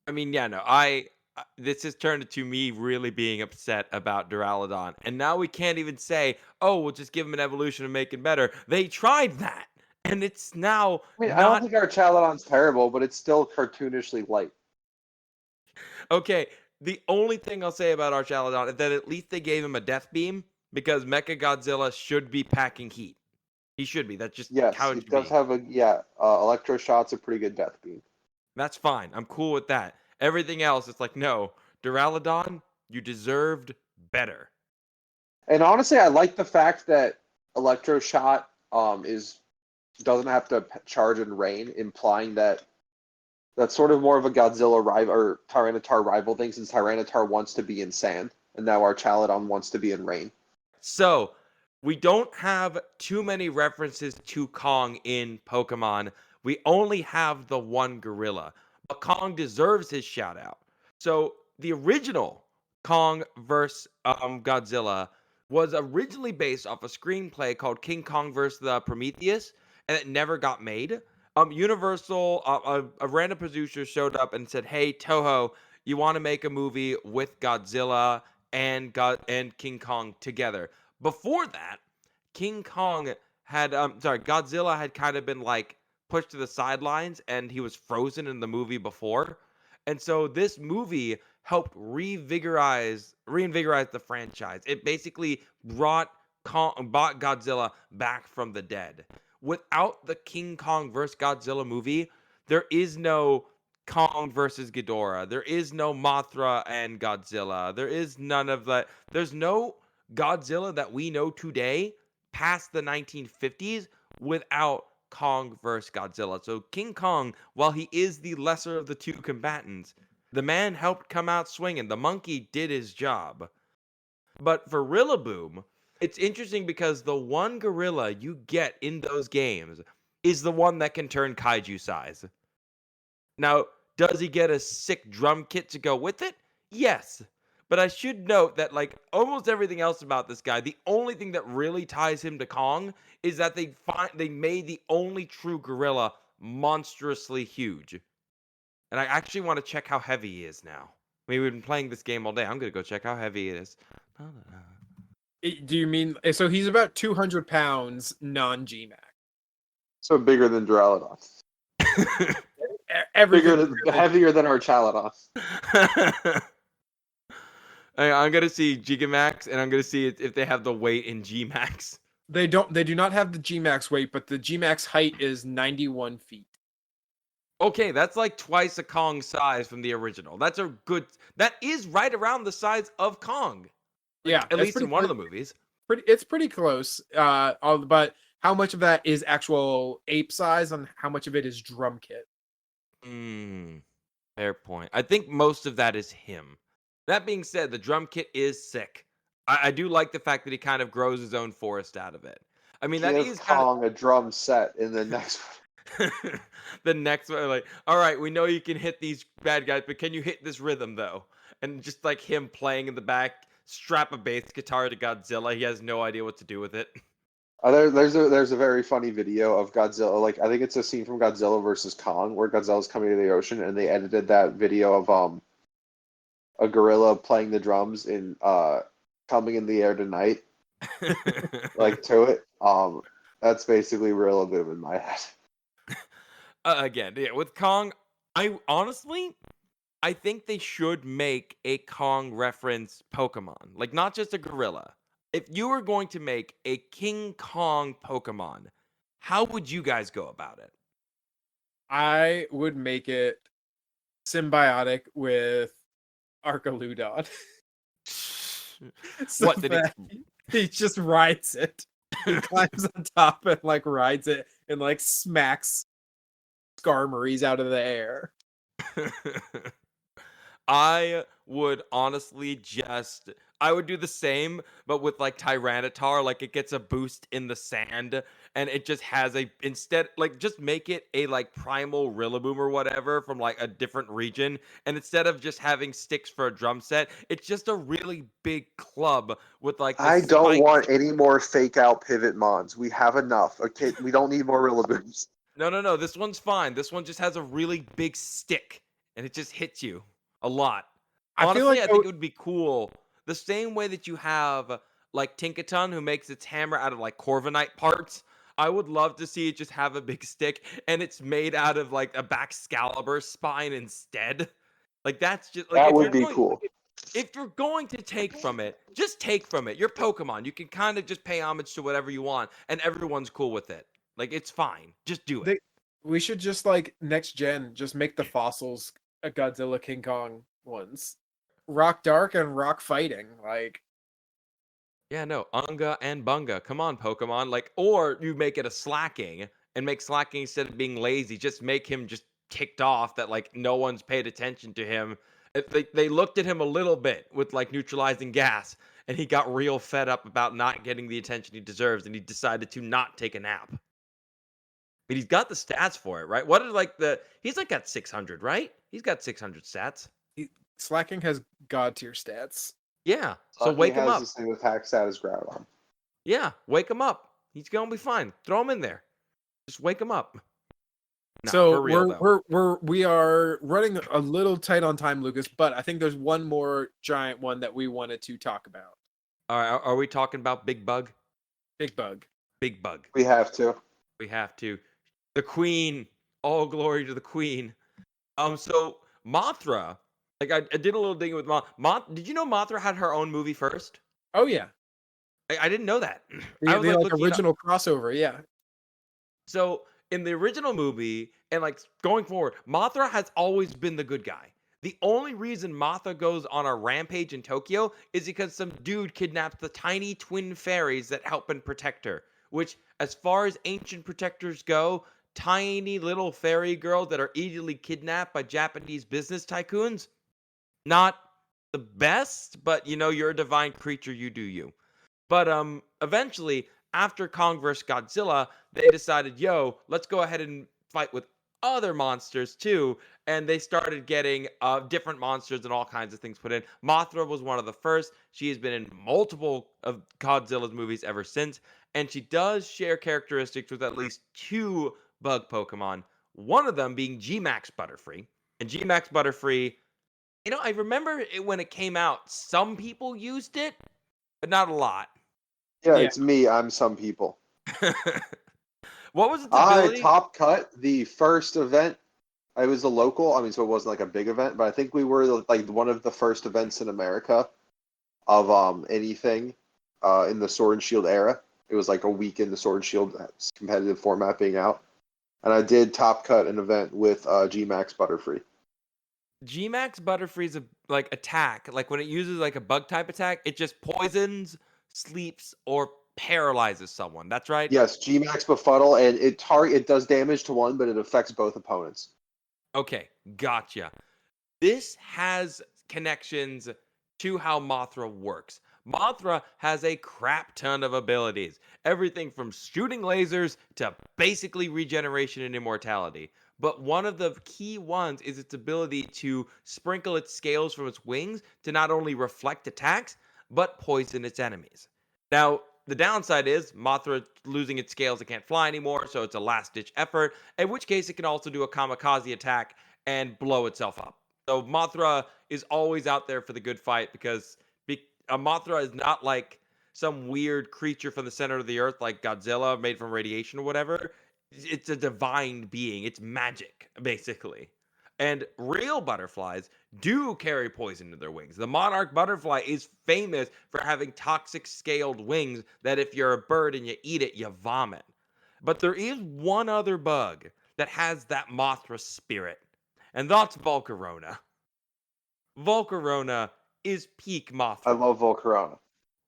I mean, yeah, no, this has turned into me really being upset about Duraludon. And now we can't even say, oh, we'll just give him an evolution and make it better. They tried that. And it's now I mean, I don't not think our Chaladon's terrible, but it's still cartoonishly light. okay. The only thing I'll say about Archaludon is that at least they gave him a death beam because Mecha Godzilla should be packing heat. He should be. That's just Yes, how it it should does be. have Electroshot's a pretty good death beam. That's fine. I'm cool with that. Everything else, it's like, no, Duraludon, you deserved better. And honestly, I like the fact that Electroshot doesn't have to charge in rain, implying that that's sort of more of a Godzilla rival or Tyranitar rival thing, since Tyranitar wants to be in sand, and now our Chaladon wants to be in rain. So, we don't have too many references to Kong in Pokemon. We only have the one gorilla. But Kong deserves his shout out. So, the original Kong vs. Godzilla was originally based off a screenplay called King Kong vs. the Prometheus, and it never got made. Universal, a random producer showed up and said, "Hey, Toho, you want to make a movie with Godzilla and King Kong together?" Before that, Godzilla had kind of been like pushed to the sidelines and he was frozen in the movie before. And so this movie helped reinvigorize the franchise. It basically brought Godzilla back from the dead. Without the King Kong vs. Godzilla movie, there is no Kong versus Ghidorah. There is no Mothra and Godzilla. There is none of that. There's no Godzilla that we know today past the 1950s without Kong vs. Godzilla. So King Kong, while he is the lesser of the two combatants, the man helped come out swinging. The monkey did his job. But for Rillaboom, it's interesting because the one gorilla you get in those games is the one that can turn kaiju size. Now, does he get a sick drum kit to go with it? Yes. But I should note that, like almost everything else about this guy, the only thing that really ties him to Kong is that they made the only true gorilla monstrously huge. And I actually want to check how heavy he is now. I mean, we've been playing this game all day. I'm gonna go check how heavy it is. Do you mean so he's about 200 pounds non-GMAX? So bigger than Duraludon. Heavier than our Chaladon. I'm gonna see Gigamax, and I'm gonna see if they have the weight in Gmax. They do not have the Gmax weight, but the Gmax height is 91 feet. Okay, that's like twice a Kong size from the original. That is right around the size of Kong. Like, Yeah, at it's least in one of the movies. it's pretty close. But how much of that is actual ape size and how much of it is drum kit? Fair point. I think most of that is him. That being said, the drum kit is sick. I do like the fact that he kind of grows his own forest out of it. I mean, that Give is kind Kong a drum set in the next one. of the next one. Like, all right, we know you can hit these bad guys, but can you hit this rhythm though? And just like him playing in the back, strap a bass guitar to Godzilla. He has no idea what to do with it. There's a very funny video of Godzilla. Like I think it's a scene from Godzilla versus Kong where Godzilla's coming to the ocean, and they edited that video of a gorilla playing the drums in "Coming in the Air Tonight," like to it. That's basically Rillaboom in my head. Again, yeah, with Kong, I think they should make a Kong reference Pokemon. Like, not just a gorilla. If you were going to make a King Kong Pokemon, how would you guys go about it? I would make it symbiotic with Archaludon. So What did he? that he just rides it. He climbs on top and like rides it and like smacks Skarmories out of the air. I would honestly I would do the same, but with like Tyranitar, like it gets a boost in the sand and it just has instead, like just make it a like primal Rillaboom or whatever from like a different region. And instead of just having sticks for a drum set, it's just a really big club with like the I don't spikes. want any more fake out pivot mons. We have enough. Okay, we don't need more Rillabooms. No. This one's fine. This one just has a really big stick and it just hits you a lot. I feel Honestly, like I think it would be cool. The same way that you have like Tinkaton who makes its hammer out of like Corviknight parts. I would love to see it just have a big stick and it's made out of like a Baxcalibur spine instead. Like that's just like That would be cool. if you're going to take from it, just take from it. You're Pokemon. You can kind of just pay homage to whatever you want and everyone's cool with it. Like it's fine. Just do it. we should just like next gen just make the fossils a Godzilla King Kong ones. Rock Dark and Rock Fighting. Like Yeah, no, Unga and Bunga. Come on, Pokemon. Like, or you make it a slacking and make slacking instead of being lazy. Just make him just ticked off that like no one's paid attention to him. They looked at him a little bit with like neutralizing gas, and he got real fed up about not getting the attention he deserves, and he decided to not take a nap. But he's got the stats for it, right? What are like he's like got 600, right? He's got 600 stats. Slacking has god tier stats. Yeah. So wake him has up. the same attack stat as Groudon. Yeah, wake him up. He's gonna be fine. Throw him in there. Just wake him up. No, So for real, we are running a little tight on time, Lucas, but I think there's one more giant one that we wanted to talk about. All right, are we talking about Big Bug? Big Bug. Big Bug. We have to. We have to. The Queen. All glory to the Queen. So Mothra. Like I did a little digging with Did you know Mothra had her own movie first? Oh yeah. I didn't know that. The, I was the like original crossover, yeah. So in the original movie, and like going forward, Mothra has always been the good guy. The only reason Mothra goes on a rampage in Tokyo is because some dude kidnaps the tiny twin fairies that help and protect her. Which, as far as ancient protectors go, tiny little fairy girls that are easily kidnapped by Japanese business tycoons, not the best, but you know, you're a divine creature, you do you. But eventually, after Kong vs. Godzilla, they decided, yo, let's go ahead and fight with other monsters too. And they started getting different monsters and all kinds of things put in. Mothra was one of the first. She has been in multiple of Godzilla's movies ever since. And she does share characteristics with at least two bug Pokemon. One of them being G-Max Butterfree. And G-Max Butterfree, you know, I remember it when it came out, some people used it, but not a lot. Yeah, Yeah. it's me. I'm some people. What was its I ability? top cut the first event. I was a local. I mean, so it wasn't like a big event, but I think we were like one of the first events in America of anything in the Sword and Shield era. It was like a week in the Sword and Shield competitive format being out, and I did top cut an event with G Max Butterfree. Gmax Butterfree's like attack, like when it uses like a bug type attack, it just poisons, sleeps, or paralyzes someone. That's right. Yes, Gmax Befuddle, and it does damage to one, but it affects both opponents. Okay, gotcha. This has connections to how Mothra works. Mothra has a crap ton of abilities, everything from shooting lasers to basically regeneration and immortality. But one of the key ones is its ability to sprinkle its scales from its wings to not only reflect attacks, but poison its enemies. Now, the downside is Mothra losing its scales, it can't fly anymore, so it's a last ditch effort, in which case it can also do a kamikaze attack and blow itself up. So Mothra is always out there for the good fight because a Mothra is not like some weird creature from the center of the earth like Godzilla made from radiation or whatever. It's a divine being. It's magic, basically. And real butterflies do carry poison in their wings. The monarch butterfly is famous for having toxic scaled wings that if you're a bird and you eat it, you vomit. But there is one other bug that has that Mothra spirit, and that's Volcarona. Volcarona is peak I Mothra. love Volcarona.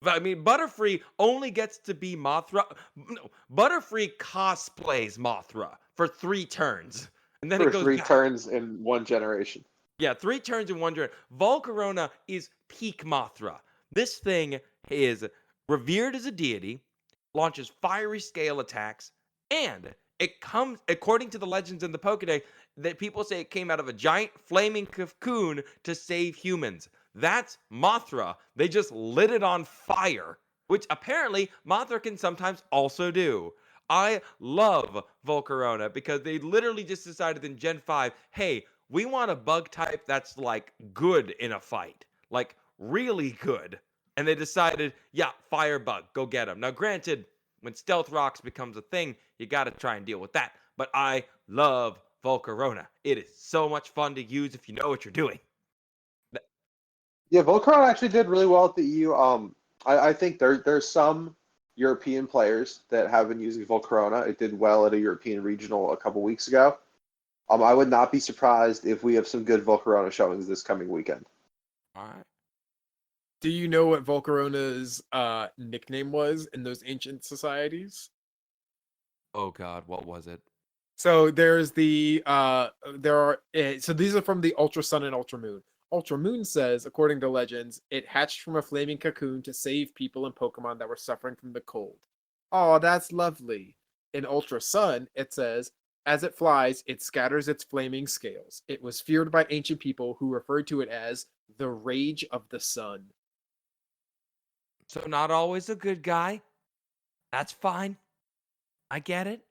I mean, Butterfree only gets to be Mothra. No, Butterfree cosplays Mothra for 3 turns, and then For it goes three back. turns in one generation. Yeah, 3 turns in one turn. Volcarona is peak Mothra. This thing is revered as a deity, launches fiery scale attacks, and it comes, according to the legends in the Pokédex, that people say it came out of a giant flaming cocoon to save humans. That's Mothra. They just lit it on fire, which apparently Mothra can sometimes also do. I love Volcarona because they literally just decided in Gen 5, hey, we want a bug type that's like good in a fight, like really good. And they decided, yeah, fire bug, go get him. Now, granted, when Stealth Rocks becomes a thing, you got to try and deal with that. But I love Volcarona. It is so much fun to use if you know what you're doing. Yeah, Volcarona actually did really well at the EU. I think there's some European players that have been using Volcarona. It did well at a European regional a couple weeks ago. I would not be surprised if we have some good Volcarona showings this coming weekend. All right. Do you know what Volcarona's nickname was in those ancient societies? Oh God, what was it? So there's the there are so these are from the Ultra Sun and Ultra Moon. Ultra Moon says, according to legends, it hatched from a flaming cocoon to save people and Pokemon that were suffering from the cold. Oh, that's lovely. In Ultra Sun, it says, as it flies, it scatters its flaming scales. It was feared by ancient people who referred to it as the rage of the sun. So not always a good guy. That's fine. I get it.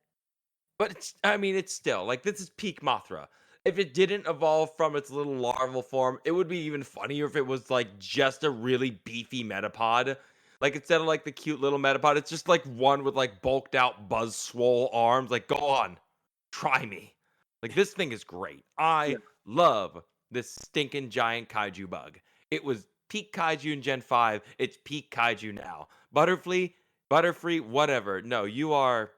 But it's still like this is peak Mothra. If it didn't evolve from its little larval form, it would be even funnier if it was like just a really beefy metapod. Like instead of like the cute little metapod, it's just like one with like bulked out buzz swole arms. Like, go on, try me. Like this thing is great. I love this stinking giant kaiju bug. It was peak kaiju in Gen 5. It's peak kaiju now. Butterfree, whatever. No, you are.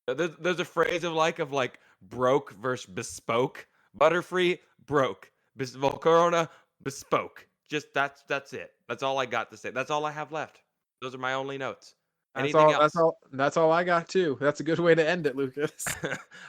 There's a phrase of like broke versus bespoke. Butterfree broke. Volcarona bespoke. Just that's it. That's all I got to say. That's all I have left. Those are my only notes. Anything else? That's all I got too. That's a good way to end it, Lucas.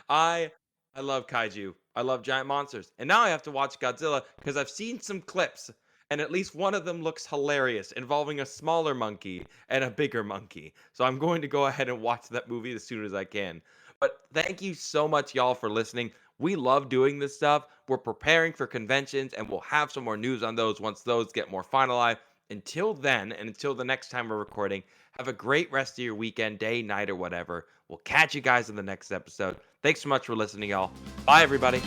I love kaiju. I love giant monsters. And now I have to watch Godzilla because I've seen some clips and at least one of them looks hilarious, involving a smaller monkey and a bigger monkey. So I'm going to go ahead and watch that movie as soon as I can. But thank you so much, y'all, for listening. We love doing this stuff. We're preparing for conventions, and we'll have some more news on those once those get more finalized. Until then, and until the next time we're recording, have a great rest of your weekend, day, night, or whatever. We'll catch you guys in the next episode. Thanks so much for listening, y'all. Bye, everybody.